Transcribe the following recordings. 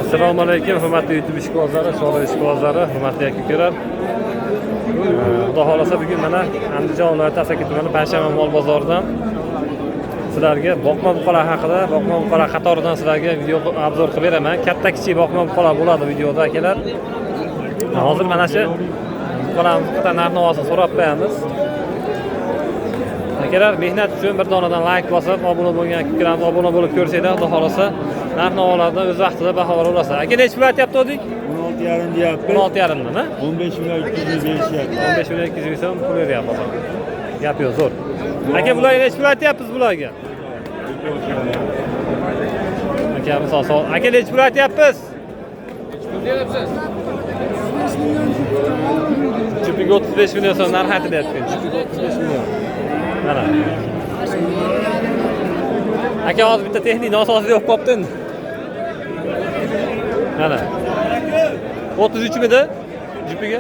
Assalomu alaykum, hurmatli YouTube ishqibozlari, Shola ishqibozlari, hurmatli aka-ukalar. Xudo xolasa bugun mana Andijon viloyati Asaka tumani Panshaman mol bozoridan sizlarga boqma buqalar haqida, boqma buqalar qatoridan sizlarga video obzor qilib beraman. Katta kichik boqma buqalar bo'ladi videoda akalar. Hozir mana shu buqalarning narx-navosini so'rab qo'yamiz. Akalar, mehnat uchun bir donadan like bosib, obuna bo'lgan aka-ukalarimiz obuna bo'lib ko'rsanglar, xudo xolasa narx-navolardan o'z vaqtida baho olasizlar. Aka, nech pul aytyapti o'dik? 16,5 deyapti. 16,5 dan, 15 million 200 berishyapti. 15 million 200 so'm pul beryapmiz. Gap yo'q, zo'r. Aka, bularga nech pul aytyapsiz bularga? Aka, misol aka, nech pul aytyapsiz? Nech pul deyapsiz? Jupiga 35 million so'm narx aytilyapti. Jupiga 35 million. Mana. Aka, hozir bitta texnik nosozlik bo'lib qopti endi. Mana. 33 midi? Jupiga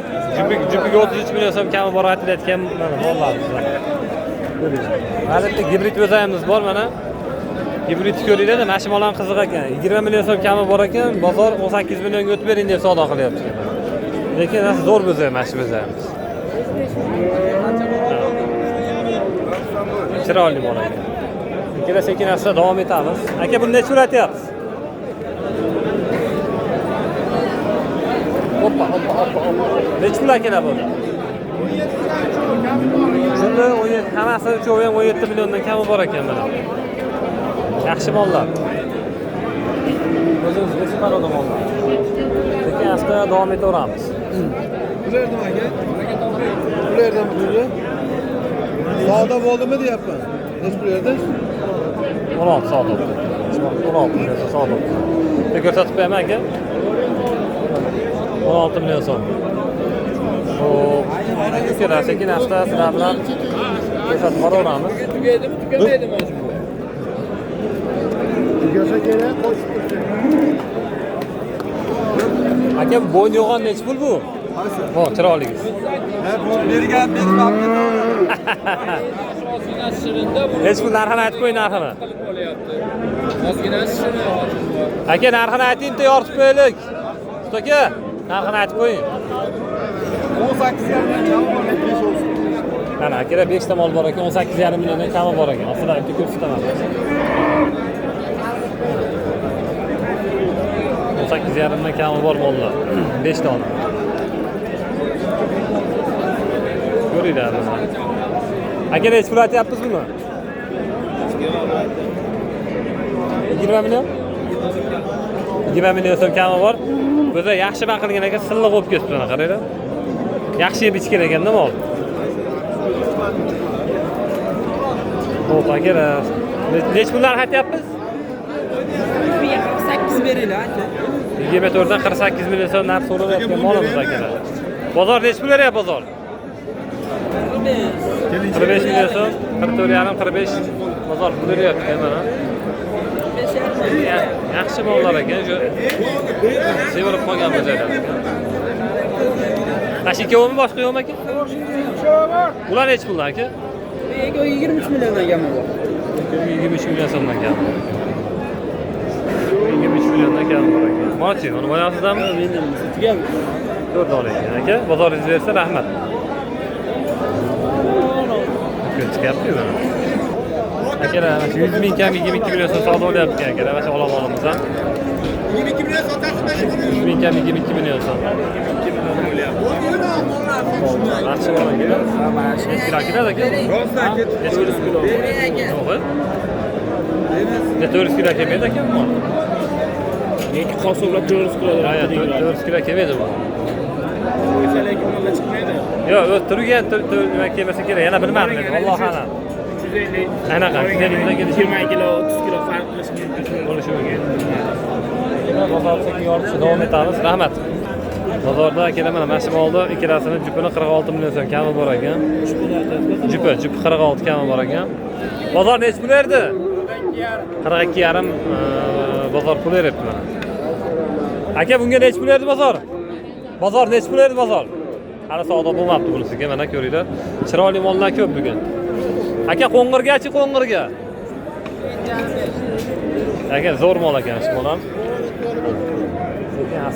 33 million so'm kami bor aytilayotgan mana mollarimiz. Albatta gibrid o'zayimiz bor mana. Gibrid ko'ringlar, mana shu mollar qiziq ekan. 20 million so'm kami bor ekan, bozor 18 millionga o'tib bering deb savdo qilyapti. Lekin asli zo'r bo'zay mana shu o'zayimiz. Chiroyli mol ekan. Kerak sekin asta davom etamiz. Aka, buni nech pul aytyapsiz? Hoppa. Nech pul akalar buni? Shunda hammasi uchun ham 17 milliondan kami bor ekan mana. Yaxshi mollar. O'zingiz esiparo mollar. Sekin asta davom etaveramiz. Bulardan aka? Bulardan biri. Savdo bo'ldimi deyapman. Nech pul erdingiz? 16 savdo. 16 million savdo. Ko'rsatib qo'yaman aka. 16 million so'm. Xo'p. Kerak sekin asta sizlar bilan ko'rsatib boraveramiz. Tugaydimi mana shu? Tugasa kerak, qo'shib tursin. Aka, bo'yn yo'g'on nech pul bu? Ho, chiroyligiz. Ha, bu bergan bermabdi. Hech pul narxini aytib qo'ying, narxini. Ozginasi shuni. Aka, narxini ayting-da, yoritib qo'yaylik. Aka, narxini aytib qo'ying. 18,5 million olsin. Mana akalar 5 ta mol bor ekan, 18,5 milliondan kami bor ekan. Sizlarga bitta ko'rsataman. 18,5 dan kami bor mollar. 5 dona. Ko'ringlar. Aka, nech pul aytyapsiz buni? 20 million? 20 million so'm kami bor. O'zi yaxshi baqirgan ekan, silliq bo'lib ketibdi mana qaranglar. Yaxshi yeb ichgan ekanda mol. Xo'p, akalar. Nech pullar aytyapsiz? 48 beringlar aka. 24 dan 48 million so'm narx so'rayotgan molimiz akalar. Bozor nech pul beryapti bozor? 45 million so'm, 44,5 45 bozor pul beryapti mana. Yaxshi mollar ekan, shu sevirib qolgan bo'lsalar. Tash ikkovimi boshqa yo'qmi aka? Ular nech puldan aka? 23 milliondan gami bor. 23 million so'mdan kami. 23 milliondan kami bor ekan. Mochi, uni bo'yamsizdanmi? Mendan tugami. 4 dona ekan aka. Bozoringiz bersa rahmat. Chiqyapti mana. Akalar, 100 ming kam 22 million so'm savdo bo'lyapti akalar, mana shu olamolimizdan. 22 million sotasizmi? 100 ming kam 22 million so'm. Yaxshi bo'lar akalar. Mana shu. Nech kilo keladi aka? Rosa aka. 400 kilo. Yo'q. 400 kilo kelmaydi ekanmi? Neki qosoblab 400 kilo. Ha, 400 kilo kelmaydi bu. O'shalarga mollar chiqmaydi. Yo'q, o'z turgan nima kelmasa kerak, yana bilmadim men. Alloh a'lam. 350. Anaqa, 20 kilo 20 kilo, 30 kilo farq qilishi mumkin. bo'lishi mumkin. Bozor sekin yoritishda davom etamiz. Rahmat. Bozorda akalar mana shu molda ikkalasini jupini 46 million so'm kami bor ekan. Jupi 46 kami bor ekan. Bozor nech pul berdi? 42,5 bozor pul beribdi mana. Aka, bunga nech pul berdi bozor? Bozor nech pul berdi bozor? Hali savdo bo'lmabdi bunisiga, mana ko'ringlar. Chiroyli mollar ko'p bugun. Aka, qo'ng'irgachi qo'ng'irga. Aka, zo'r mol ekan shu mol ham.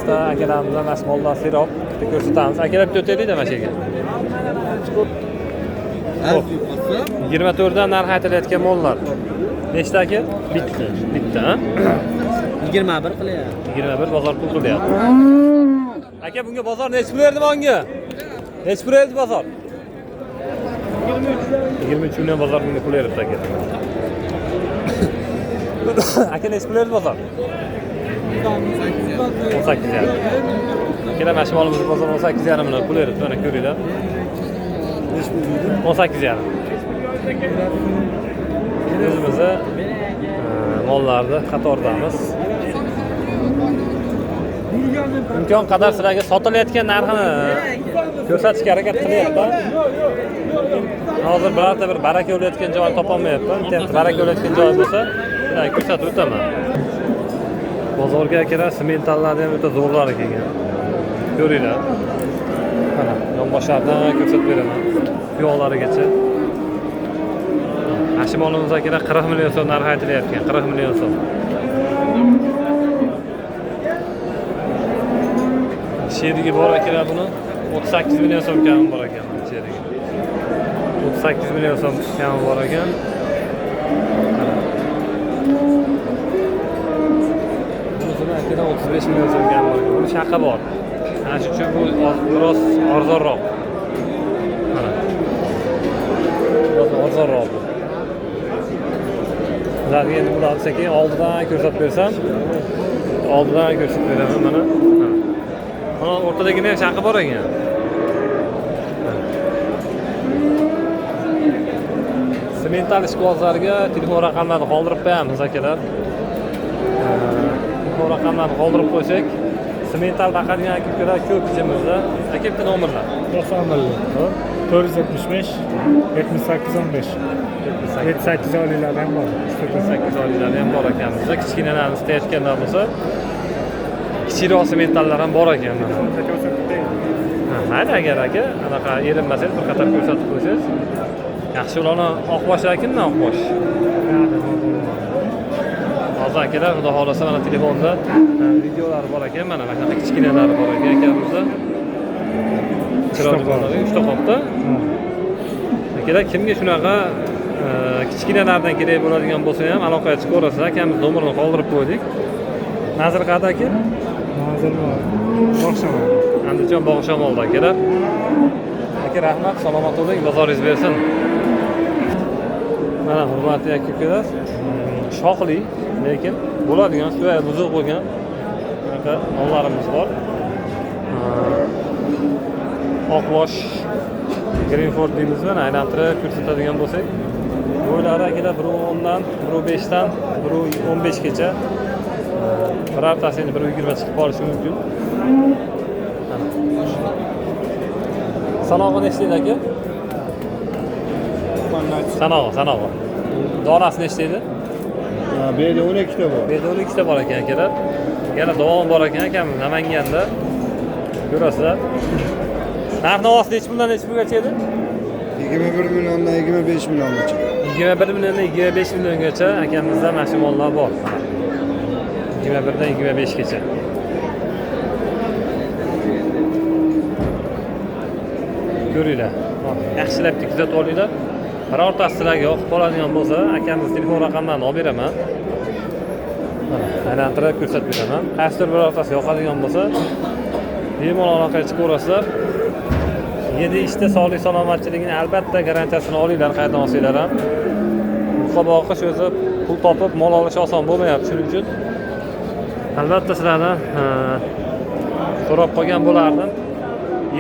orasida akalarimiz mana shu mollar sirop ko'rsatamiz. Akalar bitta o'taylik-da mana shu yerga. 24 dan narx aytilayotgan mollar. Nechta aka? Bitta, ha? 21 qilyapti. 21 bozor pul qilyapti. Aka bunga bozor nechi pul berdi bunga? Nechi pul berdi bozor? 23 million bozor bunga pul beribdi aka. Aka nechi pul berdi bozor? 18 yarim. Akalar mana shu molimizni bozor 18 yarim million pul beribdi, mana ko'ringlar. 18 yarim. O'zimizni mollarni qatoridamiz. Imkon qadar sizlarga sotilayotgan narxini ko'rsatishga harakat qilyapman. Hozir birorta bir baraka bo'layotgan joy topolmayapman. Baraka bo'layotgan joy bo'lsa, sizlarga ko'rsatib o'taman. Bozorga akalar sementallarni ham o'ta zo'rlari kelgan. Ko'ringlar. Mana yonboshlardan ko'rsatib beraman. Yo'qlarigacha. Mashimolimiz akalar 40 million so'm narx aytilayotgan. 40 million so'm. Sherigi bor akalar buni 38 million so'm kami bor ekan sherigi. 38 million so'm kami bor ekan. Buni akalar 35 million so'm kami bor ekan. Buni shaqa bor. Ana shu uchun bu biroz arzonroq. Mana. Biroz arzonroq. Sizlarga endi bularni sekin oldidan ko'rsatib bersam, oldidan ko'rsatib beraman mana. Mana o'rtadagina ham shaqa bor ekan. Semental ishqibozlarga telefon raqamlarini qoldirib qo'yamiz akalar. Telefon raqamlarini qoldirib qo'ysak, semental baqadigan akalar ko'p ichimizda. Aka bitta nomerlar. 475 78 15 78 oyliklar ham bor. 78 oyliklar ham bor ekan. Bizda kichkinalarni istayotganlar bo'lsa, kichikroq sementallar ham bor ekan. Mayli agar aka, anaqa erinmasangiz bir qator ko'rsatib qo'ysangiz, yaxshi ularni oqboshlar kimdan oqbosh? Hozir akalar, xudo xolasa mana telefonda videolar bor ekan, mana shunaqa kichkinalari bor ekan akamizda. Chiroyli bolalar 3 ta qopda. Akalar kimga shunaqa kichkinalardan kerak bo'ladigan bo'lsa ham aloqaga chiqib ko'rasiz. Akamiz nomerini qoldirib qo'ydik. Nazir qayerda aka? Nazir Bog'shamol. Andijon Bog'shamolda akalar. Aka rahmat, salomat bo'ling, bozoringiz bersin. Mana hurmatli aka-ukalar, shoxli, lekin bo'ladigan, suya buzuq bo'lgan aka mollarimiz bor. Oqbosh Greenford deymiz, mana aylantirib ko'rsatadigan bo'lsak, bo'ylari akalar 1.10 dan 1.5 dan 1.15 gacha. Birortasini 1.20 chiqib qolishi mumkin. Sanog'i nechtaydi aka? Sanog'i. Donasi nechtaydi? Bu yerda 12 ta bor. Bu yerda 12 ta bor ekan akalar. Yana davom bor ekan akamiz Namanganda. Ko'rasizlar. Narx-navosi nechi puldan nechi pulgacha edi? 21 milliondan 25 milliongacha. 21 milliondan 25 milliongacha akamizda mana shu mollar bor. 21 dan 25 gacha. Ko'ringlar. Yaxshilab kuzatib olinglar. Birortasi sizlarga yoqib qoladigan bo'lsa, akamiz telefon raqamlarini olib beraman. Mana, aylantirib ko'rsatib beraman. Qaysidir birortasi yoqadigan bo'lsa, bemalol aloqaga chiqaverasizlar. 7 ishda sog'lik salomatchiligini albatta garantiyasini olinglar, qayerdan olsanglar ham. Muqoboqish o'zi pul topib mol olish oson bo'lmayapti, shuning uchun albatta sizlardan so'rab qolgan bo'lardim.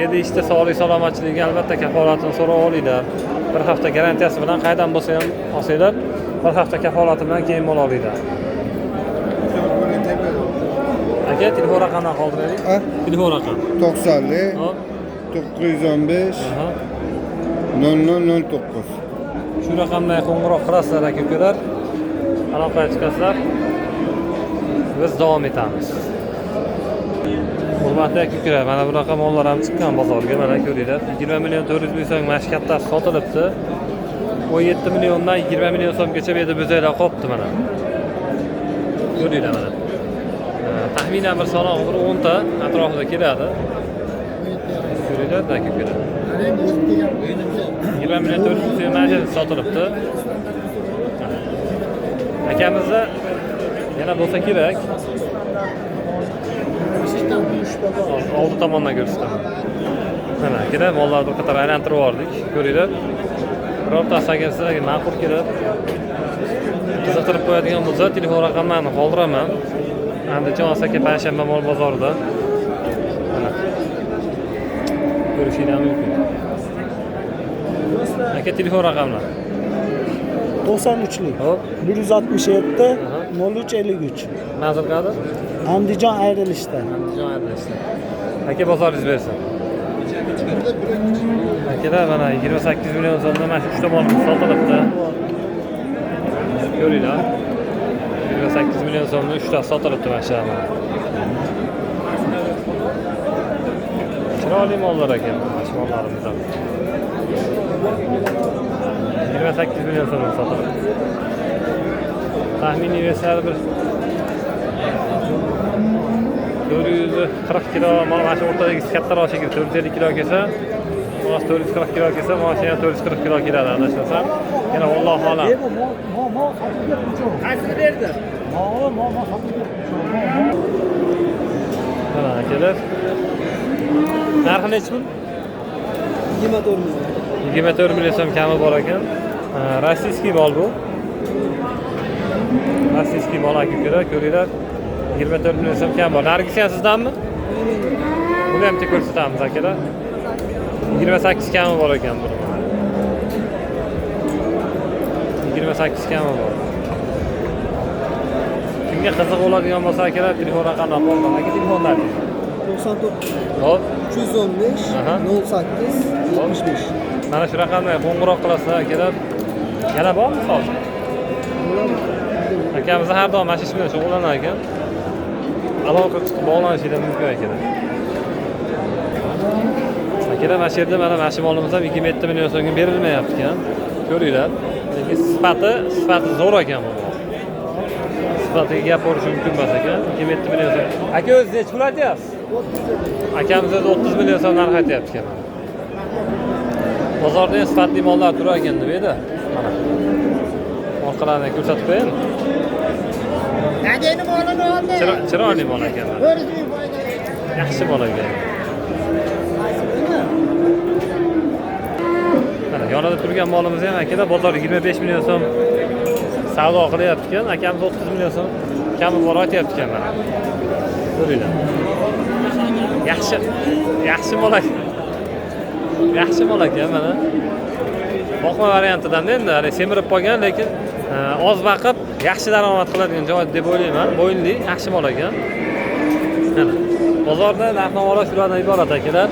7 ishda sog'lik salomatchiligi albatta kafolatini so'rab olinglar. Bir hafta garantiyasi bilan qaydan bo'lsa ham olsanglar, bir hafta kafolati bilan keyin mol olinglar. Aka, telefon raqamini qoldiraylik. Telefon raqam 90 hop 915 aha 0009. Shu raqamga qo'ng'iroq qilasizlar aka-ukalar. Aloqaga chiqasizlar. Biz davom etamiz. Hurmatli aka-ukalar, mana bunaqa mollar ham chiqqan bozorga, mana ko'ringlar. 20 million 400 ming so'm mana shu kattasi sotilibdi. 17 milliondan 20 million so'mgacha bu yerda bo'zaylar qopti mana. Ko'ringlar mana. Taxmin taxminan bir sonog'i bir 10 ta atrofida keladi. Ko'ringlar, aka ko'radi. 20 million 400 ming mana sotilibdi. Akamizda yana bo'lsa kerak. Oldi tomondan ko'rsataman. Mana akada mollar bir qator aylantirib yubordik. Ko'ringlar. Birortasi agar sizlarga ma'qul kelib, qiziqtirib qo'yadigan bo'lsa, telefon raqamlarini qoldiraman. Andijon aka payshanba mol bozorida. Mana. Ko'rishingiz mumkin. Aka telefon raqamlari. 93lik. Hop. 167 0353. Manzil qadi? Andijon ayrilishda. Andijon ayrilishi. Aka bozoringiz bersin. Akalar mana 28 million so'mdan mana shu 3 ta mol sotilibdi. Ko'ringlar. 28 million so'mdan 3 ta sotilibdi mashaalloh. Chiroyli mollar ekan, mashmonlarimizdan. 28 million so'mdan sotilibdi. Taxminiy versiyasi bir 440 kilo, mana shu o'rtadagi kattaroq shekilli 450 kilo kelsa, mana 440 kilo kelsa, mana shu ham 440 kilo keladi adashmasam. Yana vallohu alam. Qaysini berdi? Mana akalar. Narxi nechi pul? 24 ming. 24 million so'm kami bor ekan. Rossiyskiy mol bu. Rossiyskiy mol aka ko'ringlar. 24 million so'm kam bor. Nargisi ham sizdanmi? Buni ham ko'rsatamiz akalar. 28 kami bor ekan buni. 28 kami bor. Kimga qiziq bo'ladigan bo'lsa akalar, telefon raqamlarini qo'llaring. Aka telefonlar. 99 Hop. 315 Aha. 08 75. Mana shu raqamga qo'ng'iroq qilasizlar akalar. Yana bormi hozir? Akamiz har doim mana shu ish bilan shug'ullanar ekan. Aloqa qilib bog'lanishingiz mumkin akalar. Akalar mana shu yerda mana shu molimiz ham 27 million so'mga berilmayapti ekan. Ko'ringlar. Lekin sifati zo'r ekan bu. Sifatiga gap borishi mumkin emas ekan. 27 million so'm. Aka o'zingiz necha pul aytyapsiz? Akamiz o'zi 30 million so'm narx aytyapti ekan. Bozorda ham sifatli mollar turar ekan deb edi. Mana. Orqalarini ko'rsatib qo'ying. Qanday molini oldi? Chiroyli mol ekan. Yaxshi mol ekan. Mana yonida turgan molimiz ham akalar bozor 25 million so'm savdo qilyapti ekan. Akamiz 30 million so'm kami bor aytyapti ekan mana. Ko'ringlar. Yaxshi mol ekan. Yaxshi mol ekan mana. Boqma variantidan endi semirib qolgan, lekin oz vaqt yaxshi daromad qiladigan joy deb o'ylayman. Bo'yinli, yaxshi mol ekan. Mana bozorda narx-navolar shulardan iborat akalar.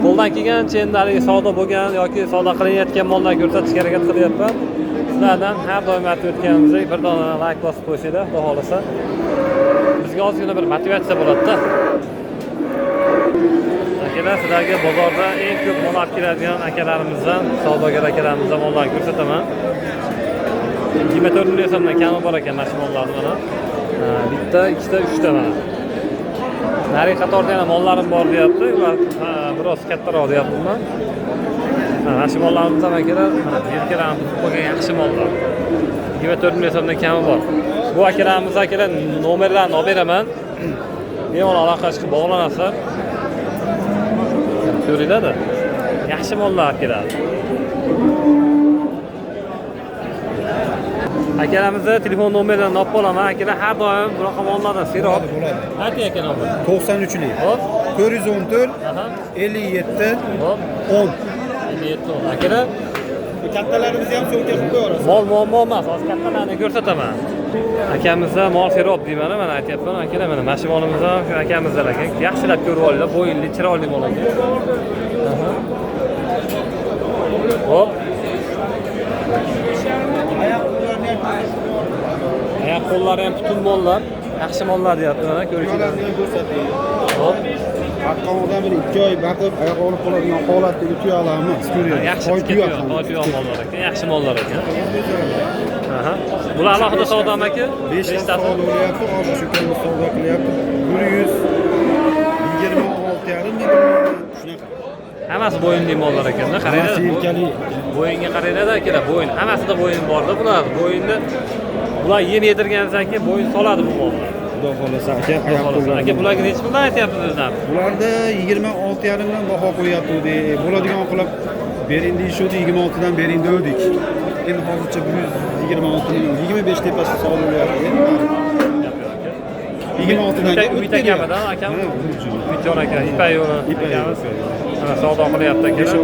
Qo'ldan kelgancha endi haligi savdo bo'lgan yoki savdo qilinayotgan mollarni ko'rsatishga harakat qilyapman. Sizlardan har doim aytib o'tganimizdek bir dona like bosib qo'ysanglar, xudo xolasa bizga ozgina bir motivatsiya bo'ladi-da. Akalar, sizlarga bozorda eng ko'p mol olib keladigan akalarimizdan, savdogar akalarimizdan mollarni ko'rsataman. 24 million so'mdan kami bor ekan mana shu mollarni mana. Bitta, ikkita, uchta mana. Nari qatorda yana mollarim bor deyapti. Ular biroz kattaroq deyapman. Mana shu mollarimiz ham akalar, mana yelkalarni buzib qo'ygan yaxshi mollar. 24 million so'mdan kami bor. Bu akalarimiz akalar nomerlarini olib beraman. Bemalol aloqa qilib bog'lanasizlar. Ko'ringlar-da. Yaxshi mollar keladi. Akalarimizni telefon nomerlarini olib qolaman. Akalar har doim bunaqa mollardan serob. Ayting aka nomer. 93lik. Hop. 414 Aha. 57 Hop. 10. 57. Akalar, Kattalarimizni ham so'kka qilib qo'yarasiz. mol muammo emas. Hozir kattalarni ko'rsataman. Akamizda mol serob deyman, mana aytyapman. Akalar, mana mashina molimiz ham shu akamizdan ekan. Yaxshilab ko'rib olinglar, bo'yinli, chiroyli mol ekan. Aha. Hop. Oyoq qo'llari ham butun mollar. Yaxshi mollar deyapti mana ko'rishingiz. Hop. Haqqonidan bir 2 oy baqib oyoq olib qoladigan holatdagi tuyoqlarni ko'ryapsiz. Yaxshi tuyoq mollar ekan, yaxshi mollar ekan. Aha. Bular alohida savdom aka? 5 ta savdo bo'lyapti, hozir shu kunda savdo qilyapti. 126,5 million shunaqa. Hammasi bo'yinli mollar ekan-da, qaranglar. Yelkali. Bo'yinga qaranglar akalar, bo'yin. Hammasida bo'yin bor-da bular. Bo'yinni bular yem yedirgandan keyin bo'yin soladi bu mollar. Xudo xolasa aka, oyoq qo'llar. Aka bularga necha puldan aytyapsiz o'zlari? Bularda 26,5 dan baho qo'yapti. Bo'ladigan qilib bering deyishdi, 26 dan bering dedik. Endi hozircha 126 million, 25 tepasida savdo bo'lyapti. 26 dan Umid akamidan akam. Umidjon aka, Ipak yo'li akamiz. Mana savdo qilyapti akalar.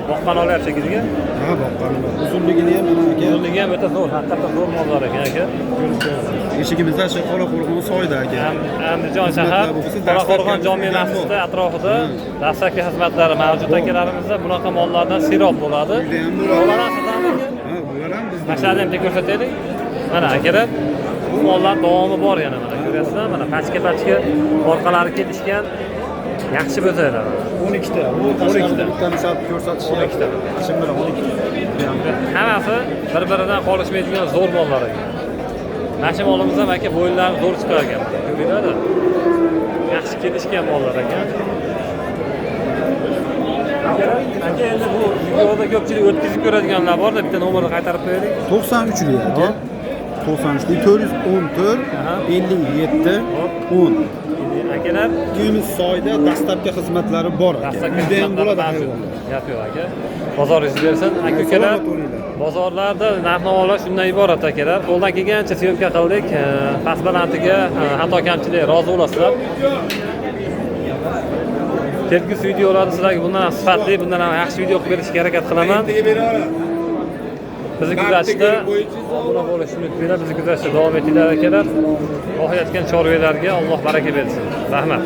Boqqan olyapti shekilli. Ha, boqqan. Uzunligini ham mana aka. Uzunligi ham o'ta zo'r, haqiqatdan zo'r mollar ekan aka. Eshigimizda shu Qoraqo'rg'on soyda aka. Andijon shahar Qoraqo'rg'on jome masjidi atrofida dastlabki xizmatlari mavjud akalarimizda bunaqa mollardan sirob bo'ladi. Bular Ha, bular ham bizda. mashhurni ham ko'rsataylik. Mana akalar, bu mollar davomi bor yana mana ko'ryapsizlar, mana pachka orqalari ketishgan yaxshi bo'lsalar. 12 ta. Bu 12 ta. Bittani sal ko'rsatish 12 ta. Shim bilan 12 ta. Hammasi bir-biridan qolishmaydigan zo'r mollar ekan. Mana shu molimiz ham aka bo'yinlari zo'r chiqar ekan. Ko'ringlar. Yaxshi ketishgan mollar ekan. Aka endi bu videoda ko'pchilik o'tkazib ko'radiganlar bor-da, bitta nomerni qaytarib qo'yaylik. 93 lik aka. 93 lik 414 Aha. 57 10. Akalar Uyimiz soyda dastlabki xizmatlari bor aka. dastlabki Uyda ham bo'ladi xizmatlar hayvonlar. Gap yo'q aka. Bozoringiz bersin. Aka-ukalar, bozorlarda narx-navolar shundan iborat akalar. Qo'ldan kelgancha syomka qildik. Past balandiga xato kamchilik rozi bo'lasizlar. Kelgusi videolarda sizlarga bundan ham sifatli, bundan ham yaxshi video qilib berishga harakat qilaman. Bizni kuzatishda obuna bo'lishni unutmanglar. Bizni kuzatishda davom etinglar akalar. Xohlayotgan chorvalarga Alloh baraka bersin. Rahmat.